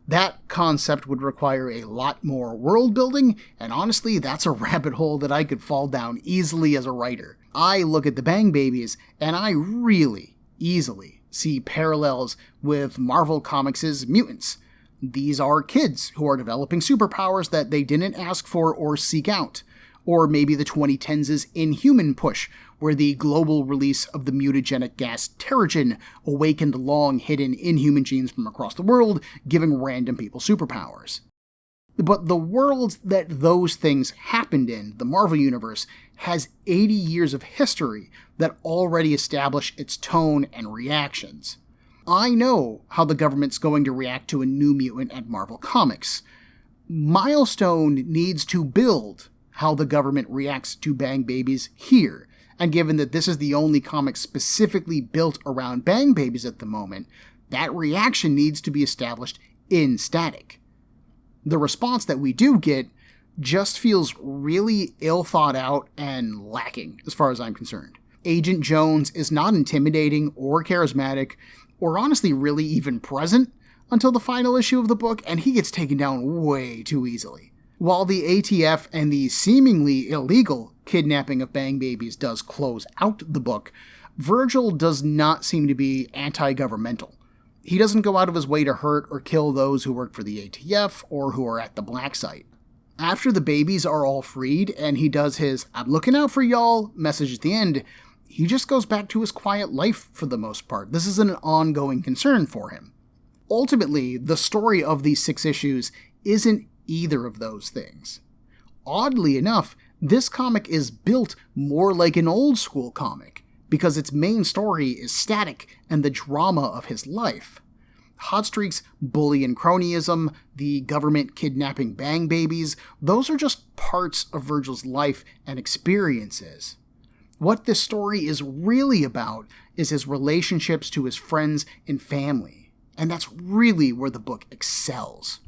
That concept would require a lot more world building, and honestly, that's a rabbit hole that I could fall down easily as a writer. I look at the Bang Babies, and I really easily see parallels with Marvel Comics' mutants. These are kids who are developing superpowers that they didn't ask for or seek out. Or maybe the 2010s' Inhuman push, where the global release of the mutagenic gas Terrigen awakened long-hidden Inhuman genes from across the world, giving random people superpowers. But the world that those things happened in, the Marvel Universe, has 80 years of history that already establish its tone and reactions. I know how the government's going to react to a new mutant at Marvel Comics. Milestone needs to build how the government reacts to Bang Babies here, and given that this is the only comic specifically built around Bang Babies at the moment, that reaction needs to be established in Static. The response that we do get just feels really ill thought out and lacking, as far as I'm concerned. Agent Jones is not intimidating or charismatic, or honestly really even present, until the final issue of the book, and he gets taken down way too easily. While the ATF and the seemingly illegal kidnapping of Bang Babies does close out the book, Virgil does not seem to be anti-governmental. He doesn't go out of his way to hurt or kill those who work for the ATF or who are at the black site. After the babies are all freed and he does his "I'm looking out for y'all" message at the end, he just goes back to his quiet life for the most part. This is an ongoing concern for him. Ultimately, the story of these 6 issues isn't either of those things. Oddly enough, this comic is built more like an old school comic, because its main story is Static and the drama of his life. Hotstreak's bully and cronyism, the government kidnapping bang babies, those are just parts of Virgil's life and experiences. What this story is really about is his relationships to his friends and family, and that's really where the book excels.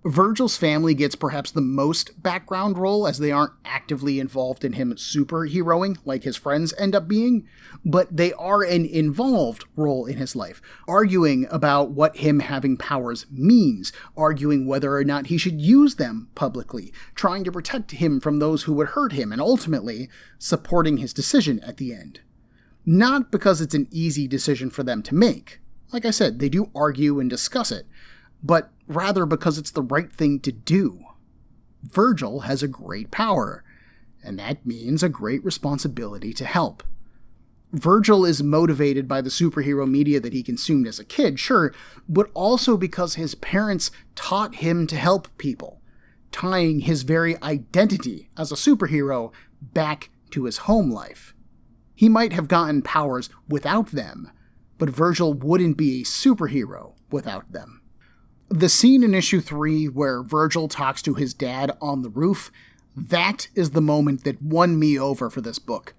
Virgil's family gets perhaps the most background role, as they aren't actively involved in him superheroing like his friends end up being, but they are an involved role in his life, arguing about what him having powers means, arguing whether or not he should use them publicly, trying to protect him from those who would hurt him, and ultimately supporting his decision at the end. Not because it's an easy decision for them to make. Like I said, they do argue and discuss it, but rather because it's the right thing to do. Virgil has a great power, and that means a great responsibility to help. Virgil is motivated by the superhero media that he consumed as a kid, sure, but also because his parents taught him to help people, tying his very identity as a superhero back to his home life. He might have gotten powers without them, but Virgil wouldn't be a superhero without them. The scene in issue 3 where Virgil talks to his dad on the roof, that is the moment that won me over for this book.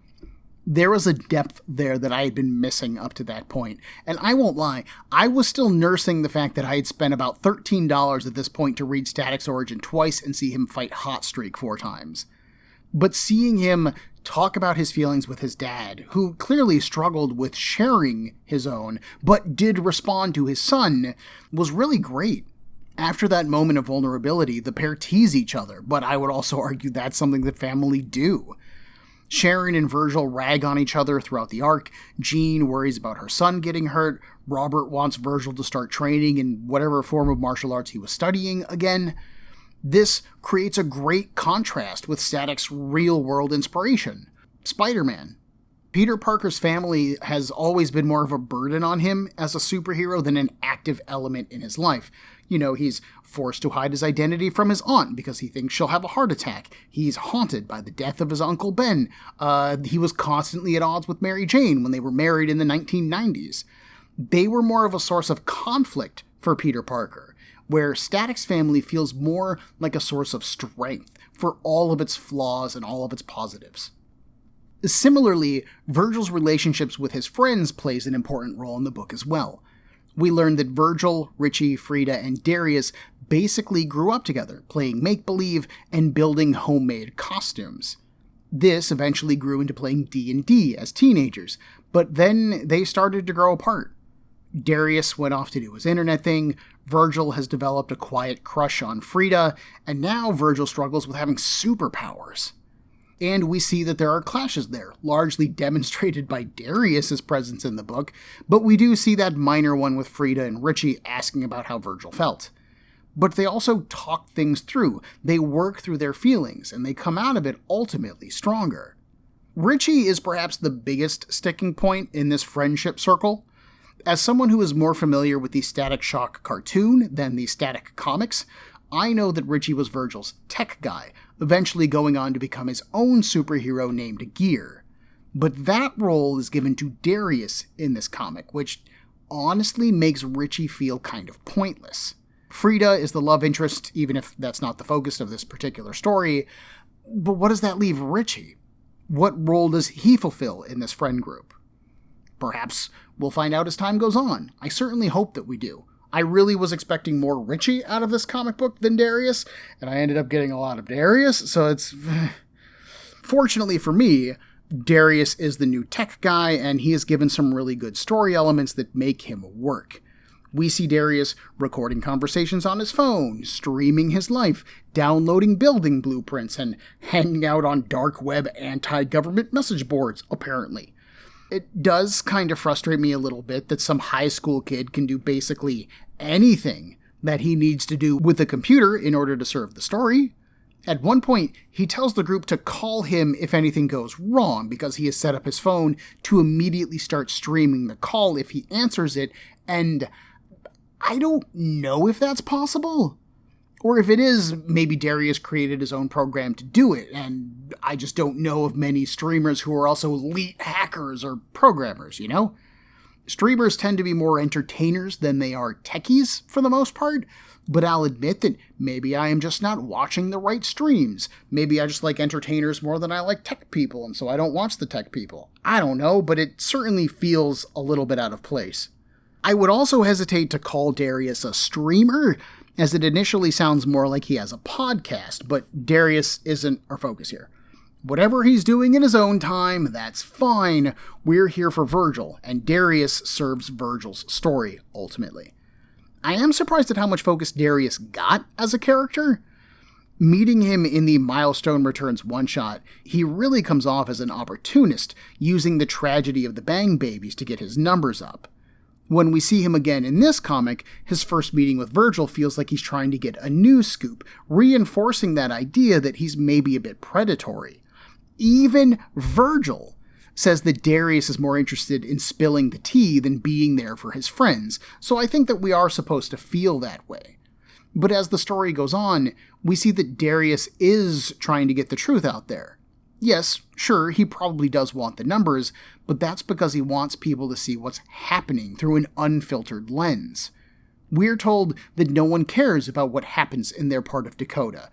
There was a depth there that I had been missing up to that point, and I won't lie, I was still nursing the fact that I had spent about $13 at this point to read Static's origin twice and see him fight Hotstreak 4 times. But seeing him talk about his feelings with his dad, who clearly struggled with sharing his own, but did respond to his son, was really great. After that moment of vulnerability, the pair tease each other, but I would also argue that's something that family do. Sharon and Virgil rag on each other throughout the arc, Jean worries about her son getting hurt, Robert wants Virgil to start training in whatever form of martial arts he was studying again. This creates a great contrast with Static's real-world inspiration, Spider-Man. Peter Parker's family has always been more of a burden on him as a superhero than an active element in his life. You know, he's forced to hide his identity from his aunt because he thinks she'll have a heart attack. He's haunted by the death of his Uncle Ben. He was constantly at odds with Mary Jane when they were married in the 1990s. They were more of a source of conflict for Peter Parker, where Static's family feels more like a source of strength for all of its flaws and all of its positives. Similarly, Virgil's relationships with his friends plays an important role in the book as well. We learn that Virgil, Richie, Frida, and Darius basically grew up together, playing make-believe and building homemade costumes. This eventually grew into playing D&D as teenagers, but then they started to grow apart. Darius went off to do his internet thing, Virgil has developed a quiet crush on Frida, and now Virgil struggles with having superpowers. And we see that there are clashes there, largely demonstrated by Darius's presence in the book, but we do see that minor one with Frida and Richie asking about how Virgil felt. But they also talk things through, they work through their feelings, and they come out of it ultimately stronger. Richie is perhaps the biggest sticking point in this friendship circle. As someone who is more familiar with the Static Shock cartoon than the Static comics, I know that Richie was Virgil's tech guy, eventually going on to become his own superhero named Gear. But that role is given to Darius in this comic, which honestly makes Richie feel kind of pointless. Frida is the love interest, even if that's not the focus of this particular story, but what does that leave Richie? What role does he fulfill in this friend group? Perhaps we'll find out as time goes on. I certainly hope that we do. I really was expecting more Richie out of this comic book than Darius, and I ended up getting a lot of Darius, so it's... Fortunately for me, Darius is the new tech guy, and he is given some really good story elements that make him work. We see Darius recording conversations on his phone, streaming his life, downloading building blueprints, and hanging out on dark web anti-government message boards, apparently. It does kind of frustrate me a little bit that some high school kid can do basically anything that he needs to do with a computer in order to serve the story. At one point, he tells the group to call him if anything goes wrong because he has set up his phone to immediately start streaming the call if he answers it, and I don't know if that's possible. Or if it is, maybe Darius created his own program to do it, and I just don't know of many streamers who are also elite hackers or programmers, you know? Streamers tend to be more entertainers than they are techies for the most part, but I'll admit that maybe I am just not watching the right streams. Maybe I just like entertainers more than I like tech people, and so I don't watch the tech people. I don't know, but it certainly feels a little bit out of place. I would also hesitate to call Darius a streamer, as it initially sounds more like he has a podcast, but Darius isn't our focus here. Whatever he's doing in his own time, that's fine. We're here for Virgil, and Darius serves Virgil's story, ultimately. I am surprised at how much focus Darius got as a character. Meeting him in the Milestone Returns one-shot, he really comes off as an opportunist, using the tragedy of the Bang Babies to get his numbers up. When we see him again in this comic, his first meeting with Virgil feels like he's trying to get a news scoop, reinforcing that idea that he's maybe a bit predatory. Even Virgil says that Darius is more interested in spilling the tea than being there for his friends, so I think that we are supposed to feel that way. But as the story goes on, we see that Darius is trying to get the truth out there. Yes, sure, he probably does want the numbers, but that's because he wants people to see what's happening through an unfiltered lens. We're told that no one cares about what happens in their part of Dakota,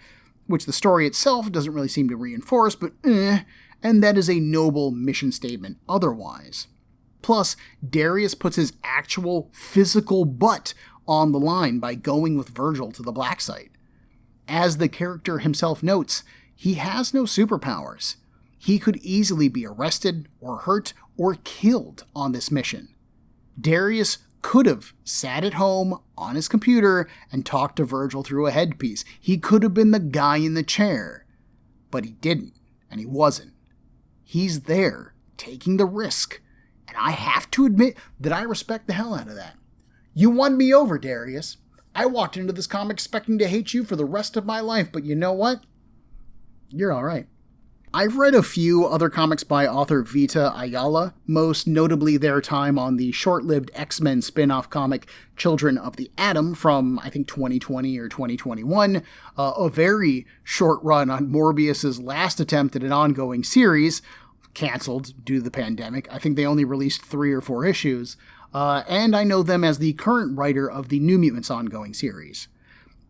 which the story itself doesn't really seem to reinforce, but and that is a noble mission statement otherwise. Plus, Darius puts his actual physical butt on the line by going with Virgil to the black site. As the character himself notes, he has no superpowers. He could easily be arrested, or hurt, or killed on this mission. Darius could have sat at home on his computer and talked to Virgil through a headpiece. He could have been the guy in the chair. But he didn't, and he wasn't. He's there, taking the risk, and I have to admit that I respect the hell out of that. You won me over, Darius. I walked into this comic expecting to hate you for the rest of my life, but you know what? You're alright. I've read a few other comics by author Vita Ayala, most notably their time on the short-lived X-Men spin-off comic Children of the Atom from, I think, 2020 or 2021, a very short run on Morbius's last attempt at an ongoing series, canceled due to the pandemic. I think they only released 3 or 4 issues, and I know them as the current writer of the New Mutants ongoing series.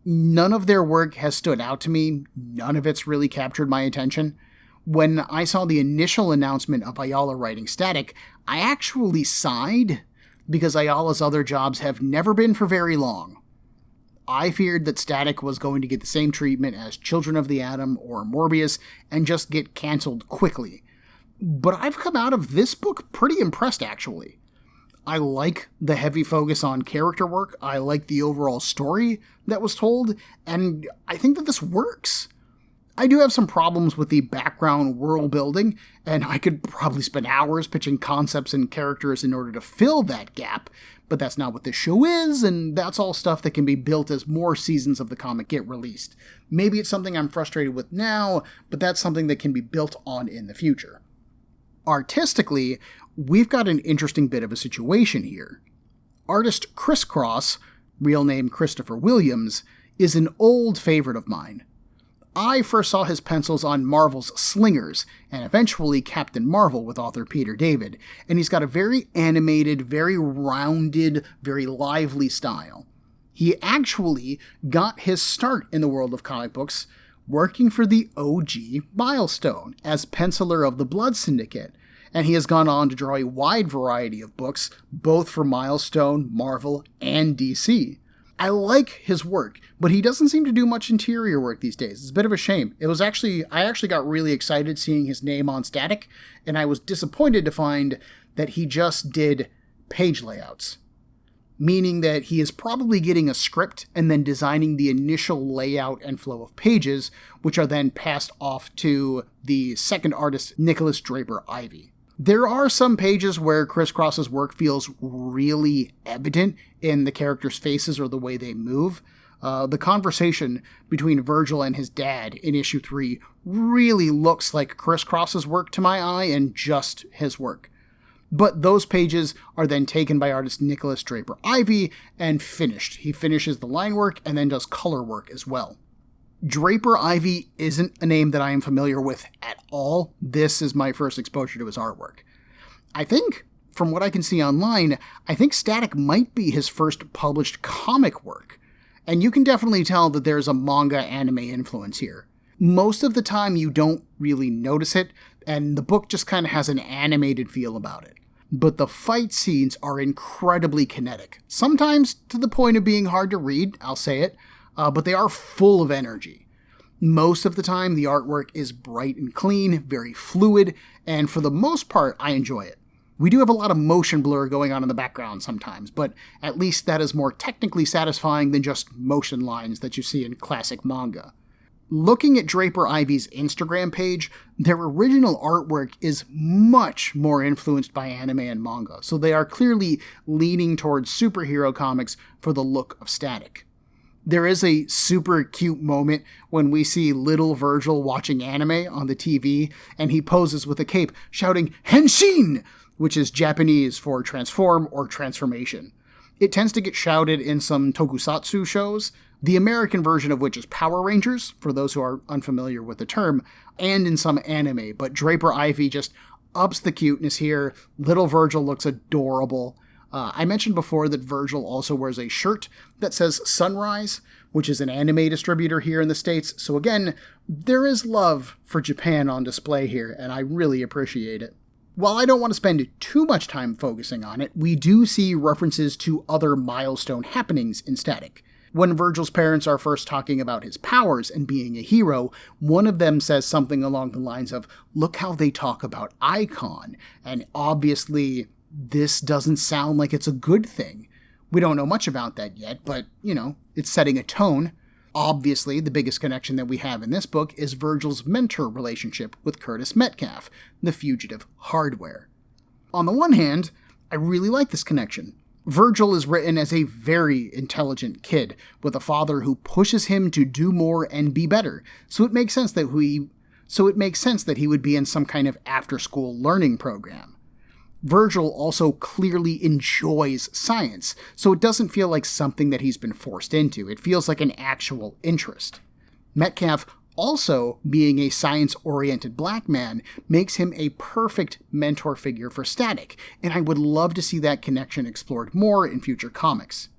None of their work has stood out to me, none of it's really captured my attention. When I saw the initial announcement of Ayala writing Static, I actually sighed, because Ayala's other jobs have never been for very long. I feared that Static was going to get the same treatment as Children of the Atom or Morbius and just get cancelled quickly. But I've come out of this book pretty impressed, actually. I like the heavy focus on character work, I like the overall story that was told, and I think that this works. I do have some problems with the background world building, and I could probably spend hours pitching concepts and characters in order to fill that gap, but that's not what this show is, and that's all stuff that can be built as more seasons of the comic get released. Maybe it's something I'm frustrated with now, but that's something that can be built on in the future. Artistically, we've got an interesting bit of a situation here. Artist Criss Cross, real name Christopher Williams, is an old favorite of mine. I first saw his pencils on Marvel's Slingers, and eventually Captain Marvel with author Peter David, and he's got a very animated, very rounded, very lively style. He actually got his start in the world of comic books working for the OG Milestone as penciler of the Blood Syndicate, and he has gone on to draw a wide variety of books, both for Milestone, Marvel, and DC. I like his work, but he doesn't seem to do much interior work these days. It's a bit of a shame. I actually got really excited seeing his name on Static, and I was disappointed to find that he just did page layouts. Meaning that he is probably getting a script and then designing the initial layout and flow of pages, which are then passed off to the second artist, Nikolas Draper-Ivey. There are some pages where Criss Cross's work feels really evident in the characters' faces or the way they move. The conversation between Virgil and his dad in issue 3 really looks like Criss Cross's work to my eye and just his work. But those pages are then taken by artist Nikolas Draper-Ivey and finished. He finishes the line work and then does color work as well. Draper-Ivey isn't a name that I am familiar with at all. This is my first exposure to his artwork. I think, from what I can see online, I think Static might be his first published comic work. And you can definitely tell that there's a manga anime influence here. Most of the time you don't really notice it, and the book just kind of has an animated feel about it. But the fight scenes are incredibly kinetic, sometimes to the point of being hard to read, I'll say it, but they are full of energy. Most of the time the artwork is bright and clean, very fluid, and for the most part I enjoy it. We do have a lot of motion blur going on in the background sometimes, but at least that is more technically satisfying than just motion lines that you see in classic manga. Looking at Draper-Ivey's Instagram page, their original artwork is much more influenced by anime and manga, so they are clearly leaning towards superhero comics for the look of Static. There is a super cute moment when we see little Virgil watching anime on the TV, and he poses with a cape, shouting "Henshin!", which is Japanese for transform or transformation. It tends to get shouted in some tokusatsu shows, the American version of which is Power Rangers, for those who are unfamiliar with the term, and in some anime, but Draper-Ivey just ups the cuteness here. Little Virgil looks adorable. I mentioned before that Virgil also wears a shirt that says Sunrise, which is an anime distributor here in the States, so again, there is love for Japan on display here, and I really appreciate it. While I don't want to spend too much time focusing on it, we do see references to other Milestone happenings in Static. When Virgil's parents are first talking about his powers and being a hero, one of them says something along the lines of, "Look how they talk about Icon," and obviously this doesn't sound like it's a good thing. We don't know much about that yet, but, it's setting a tone. Obviously, the biggest connection that we have in this book is Virgil's mentor relationship with Curtis Metcalf, the fugitive Hardware. On the one hand, I really like this connection. Virgil is written as a very intelligent kid, with a father who pushes him to do more and be better, so it makes sense that he would be in some kind of after-school learning program. Virgil also clearly enjoys science, so it doesn't feel like something that he's been forced into. It feels like an actual interest. Metcalf, also being a science-oriented black man, makes him a perfect mentor figure for Static, and I would love to see that connection explored more in future comics.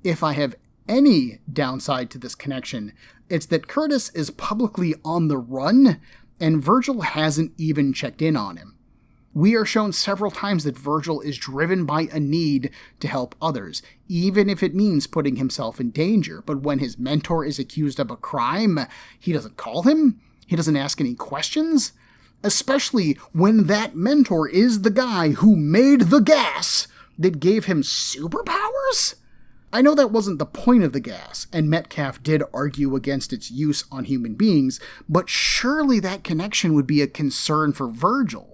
If I have any downside to this connection, it's that Curtis is publicly on the run, and Virgil hasn't even checked in on him. We are shown several times that Virgil is driven by a need to help others, even if it means putting himself in danger. But when his mentor is accused of a crime, he doesn't call him, he doesn't ask any questions, especially when that mentor is the guy who made the gas that gave him superpowers? I know that wasn't the point of the gas, and Metcalf did argue against its use on human beings, but surely that connection would be a concern for Virgil.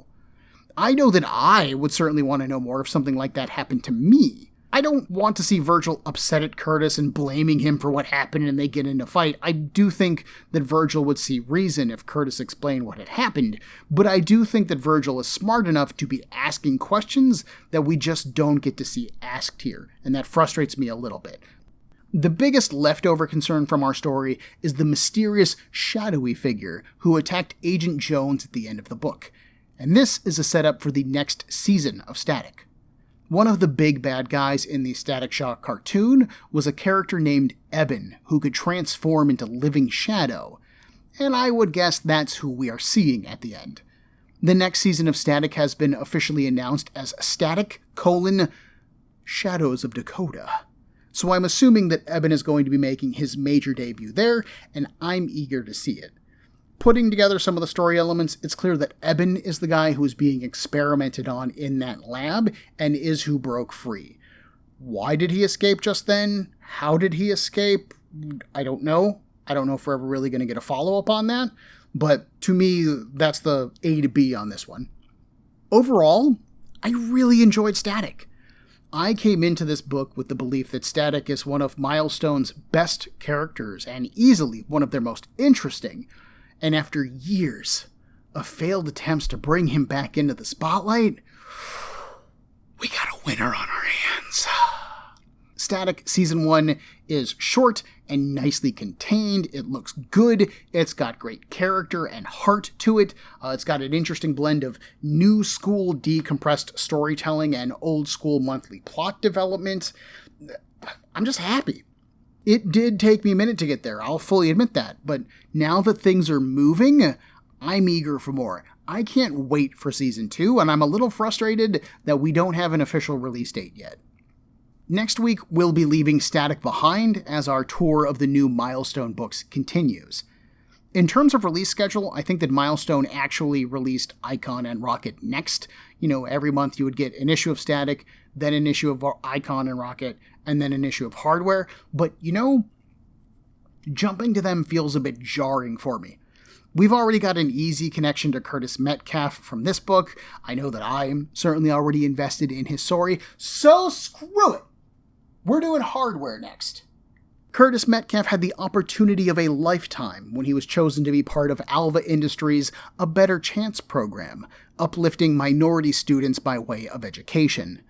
I know that I would certainly want to know more if something like that happened to me. I don't want to see Virgil upset at Curtis and blaming him for what happened and they get in a fight. I do think that Virgil would see reason if Curtis explained what had happened, but I do think that Virgil is smart enough to be asking questions that we just don't get to see asked here, and that frustrates me a little bit. The biggest leftover concern from our story is the mysterious, shadowy figure who attacked Agent Jones at the end of the book. And this is a setup for the next season of Static. One of the big bad guys in the Static Shock cartoon was a character named Eben, who could transform into living shadow, and I would guess that's who we are seeing at the end. The next season of Static has been officially announced as Static: Shadows of Dakota. So I'm assuming that Eben is going to be making his major debut there, and I'm eager to see it. Putting together some of the story elements, it's clear that Eben is the guy who is being experimented on in that lab and is who broke free. Why did he escape just then? How did he escape? I don't know. I don't know if we're ever really going to get a follow-up on that, but to me, that's the A to B on this one. Overall, I really enjoyed Static. I came into this book with the belief that Static is one of Milestone's best characters and easily one of their most interesting. And after years of failed attempts to bring him back into the spotlight, we got a winner on our hands. Static Season 1 is short and nicely contained. It looks good. It's got great character and heart to it. It's got an interesting blend of new school decompressed storytelling and old school monthly plot development. I'm just happy. It did take me a minute to get there, I'll fully admit that, but now that things are moving, I'm eager for more. I can't wait for Season 2, and I'm a little frustrated that we don't have an official release date yet. Next week, we'll be leaving Static behind as our tour of the new Milestone books continues. In terms of release schedule, I think that Milestone actually released Icon and Rocket next. Every month you would get an issue of Static, then an issue of Icon and Rocket, and then an issue of Hardware. But, jumping to them feels a bit jarring for me. We've already got an easy connection to Curtis Metcalf from this book. I know that I'm certainly already invested in his story, so screw it! We're doing Hardware next. Curtis Metcalf had the opportunity of a lifetime when he was chosen to be part of Alva Industries' A Better Chance program, uplifting minority students by way of education.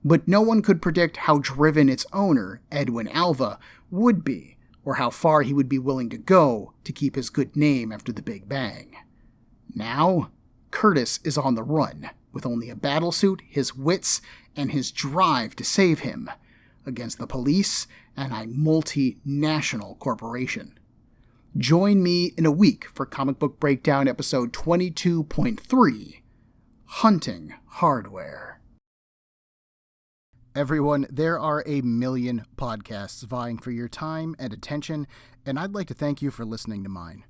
But no one could predict how driven its owner, Edwin Alva, would be, or how far he would be willing to go to keep his good name after the Big Bang. Now, Curtis is on the run, with only a battlesuit, his wits, and his drive to save him, against the police and a multinational corporation. Join me in a week for Comic Book Breakdown episode 22.3, Hunting Hardware. Everyone, there are a million podcasts vying for your time and attention, and I'd like to thank you for listening to mine.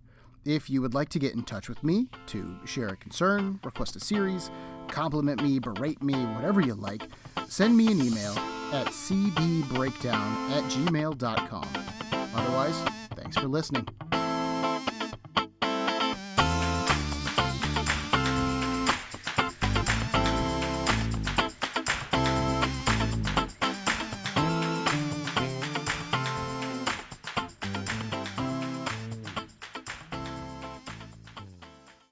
If you would like to get in touch with me, to share a concern, request a series, compliment me, berate me, whatever you like, send me an email at cbbreakdown@gmail.com. Otherwise, thanks for listening.